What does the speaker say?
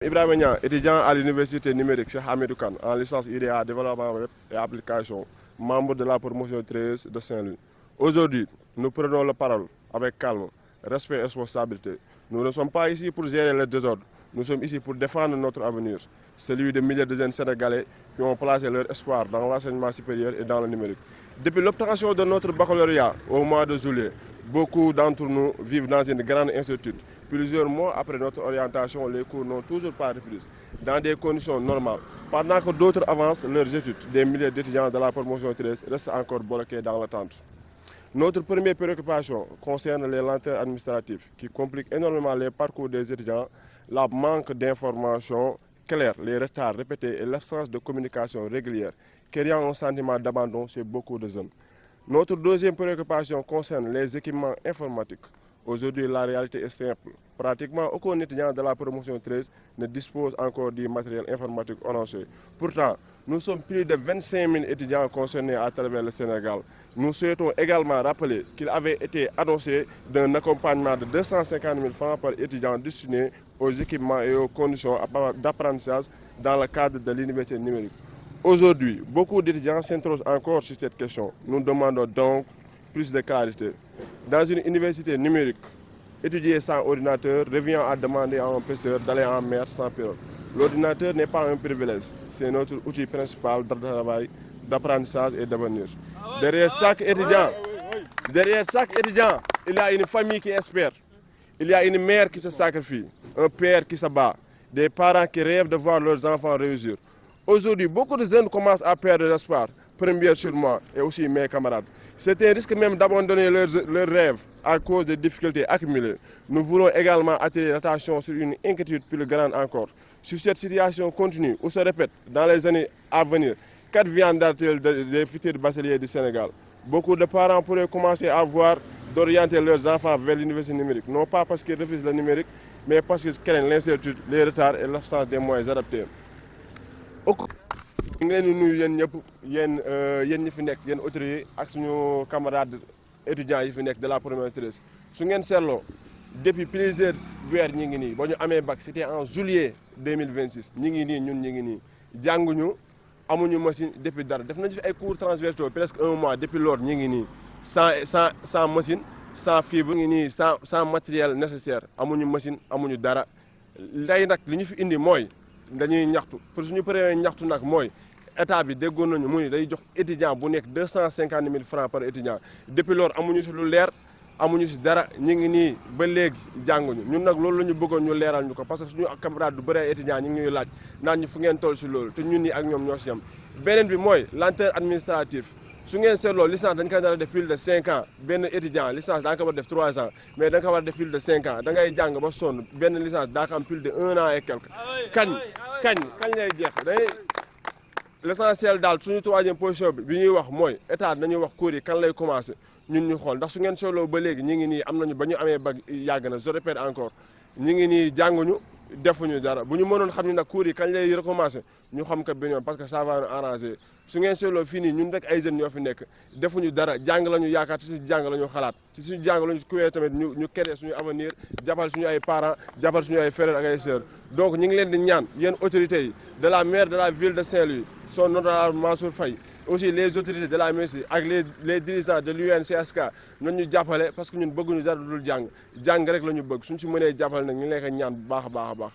Ibrahima Niang, étudiant à l'université numérique Cheikh Hamidou Kane en licence IDA développement web et application, membre de la promotion 13 de Saint-Louis. Aujourd'hui, nous prenons la parole avec calme, respect et responsabilité. Nous ne sommes pas ici pour gérer le désordre, nous sommes ici pour défendre notre avenir, celui de milliers de jeunes Sénégalais qui ont placé leur espoir dans l'enseignement supérieur et dans le numérique. Depuis l'obtention de notre baccalauréat au mois de juillet, beaucoup d'entre nous vivent dans une grande incertitude. Plusieurs mois après notre orientation, les cours n'ont toujours pas repris, dans des conditions normales. Pendant que d'autres avancent leurs études, des milliers d'étudiants de la promotion 13 restent encore bloqués dans l'attente. Notre première préoccupation concerne les lenteurs administratives qui compliquent énormément les parcours des étudiants, la manque d'informations claires, les retards répétés et l'absence de communication régulière, créant un sentiment d'abandon chez beaucoup de jeunes. Notre deuxième préoccupation concerne les équipements informatiques. Aujourd'hui, la réalité est simple. Pratiquement aucun étudiant de la promotion 13 ne dispose encore du matériel informatique annoncé. Pourtant, nous sommes plus de 25 000 étudiants concernés à travers le Sénégal. Nous souhaitons également rappeler qu'il avait été annoncé d'un accompagnement de 250 000 francs par étudiant destiné aux équipements et aux conditions d'apprentissage dans le cadre de l'université numérique. Aujourd'hui, beaucoup d'étudiants s'interrogent encore sur cette question. Nous demandons donc plus de clarité. Dans une université numérique, étudier sans ordinateur revient à demander à un professeur d'aller en mer sans pirogue. L'ordinateur n'est pas un privilège, c'est notre outil principal de travail, d'apprentissage et d'avenir. Derrière chaque étudiant, il y a une famille qui espère, il y a une mère qui se sacrifie, un père qui se bat, des parents qui rêvent de voir leurs enfants réussir. Aujourd'hui, beaucoup de jeunes commencent à perdre l'espoir, première sur moi et aussi mes camarades. C'est un risque même d'abandonner leurs rêves à cause des difficultés accumulées. Nous voulons également attirer l'attention sur une inquiétude plus grande encore. Si cette situation continue ou se répète dans les années à venir, qu'adviendra-t-il des futurs bacheliers du Sénégal? Beaucoup de parents pourraient commencer à voir d'orienter leurs enfants vers l'université numérique, non pas parce qu'ils refusent le numérique, mais parce qu'ils craignent l'incertitude, les retards et l'absence des moyens adaptés. ñu ngi leen di nuyu yéen ñëpp yéen ñi fi nekk yéen autorités ak suñu camarades étudiants yi fi nekk de la promotion 13 su ngeen seetloo depuis plusieurs weer ñi ngi nii ba ñu amee bac c'était en juillet 2026 ñi ngi nii ñun ñi ngi nii jànguñu amuñu machine depuis dara def nañu fi ay cours transversaux presque un mois depuis lors ñi ngi nii sans machine sans fibre ñi ngi nii sans matériel nécessaire amuñu machine amuñu dara lay nag li ñu fi indi mooy dañuy ñaxtu pour suñu paree ñaxtu nag mooy état bi déggoon nañu mu ni day jox étudiant bu nekk 250 000 francs par étudiant depuis loolu amuñu si lu leer amuñu si dara ñu ngi nii ba léegi jànguñu ñun nag loolu la ñu bëggoon ñu leeral ñu ko parce que suñu camarade du bëri étudiant ñu ngi ñuy laaj naan ñu fu ngeen toll si loolu te ñun nii ak ñoom ñoo si yem. beneen bi mooy lenteur administrative su ngeen seetloo licence dañ koy nar a def plus de 5 ans benn étudiant licence daa nga ko war a def 3 ans mais da nga ko war a def plus de 5 ans da ngay jàng ba sonn benn licence daa ko am plus de 1 an et quelque kañ lay jeex l'essentiel daal suñu troisième position bi ñuy wax mooy état nañuy wax cours yi kan lay commencé ñun ñu xool ndax su ngeen seetloo ba léegi ñi ngi nii am nañu ba ñu amee bac yàgg na je répète encore ñi ngi nii jànguñu defuñu dara bu ñu mënoon xam ni nag cours yi kañ lay recommencé ñu xam ko benn yoon parce que ça va nous arranger su ngeen seetloo fii nii ñun rek ay jeunes ñoo fi nekk defuñu dara jàng la ñu yaakaar ci suñu jàng la ñu xalaat ci suñu jàng la ñu kuwee tamit ñu créer suñu avenir jàppal suñu ay parents jàppal suñu ay frères ak ay sœurs donc ñu ngi leen di ñaan yéen autorités yi de la maire de la ville de Saint-Louis son honorable Mansour Faye aussi les autorités de la mairie ak les dirigeants de l'UNCSK ñun ñu jàppale parce que ñun bëgguñu dara dul jàng rek la ñu bëgg suñ si mënee jàppale nag ñu ngi leen ko ñaan bu baax a baax a baax